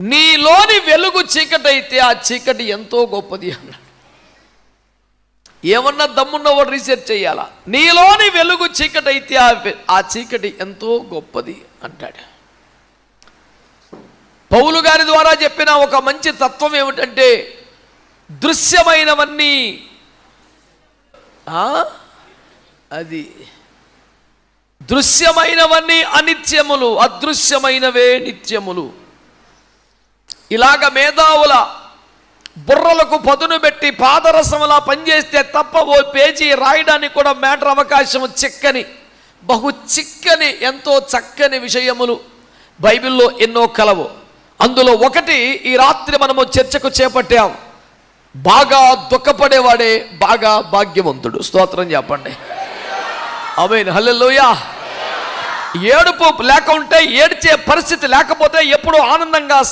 నీలోని వెలుగు చీకటైతే ఆ చీకటి ఎంతో గొప్పది అన్నాడు. ఏమన్నా దమ్మున్నవాడు రీసెర్చ్ చేయాలా. నీలోని వెలుగు చీకటైతే ఆ చీకటి ఎంతో గొప్పది అంటాడు. పౌలు గారి ద్వారా చెప్పిన ఒక మంచి తత్వం ఏమిటంటే, దృశ్యమైనవన్నీ అది దృశ్యమైనవన్నీ అనిత్యములు, అదృశ్యమైనవే నిత్యములు. ఇలాగ మేధావుల బుర్రలకు పదును పెట్టి పాదరసంలా పనిచేస్తే తప్ప ఓ పేజీ రాయడానికి కూడా మ్యాటర్ అవకాశం చిక్కని, బహు చిక్కని, ఎంతో చక్కని విషయములు బైబిల్లో ఎన్నో కలవు. అందులో ఒకటి ఈ రాత్రి మనము చర్చకు చేపట్టాం. బాగా దుఃఖపడేవాడే బాగా భాగ్యవంతుడు. స్తోత్రం చెప్పండి. ఆమేన్, హల్లెలూయా. ఏడుపు లేకుంటే, ఏడ్చే పరిస్థితి లేకపోతే ఎప్పుడూ ఆనందంగా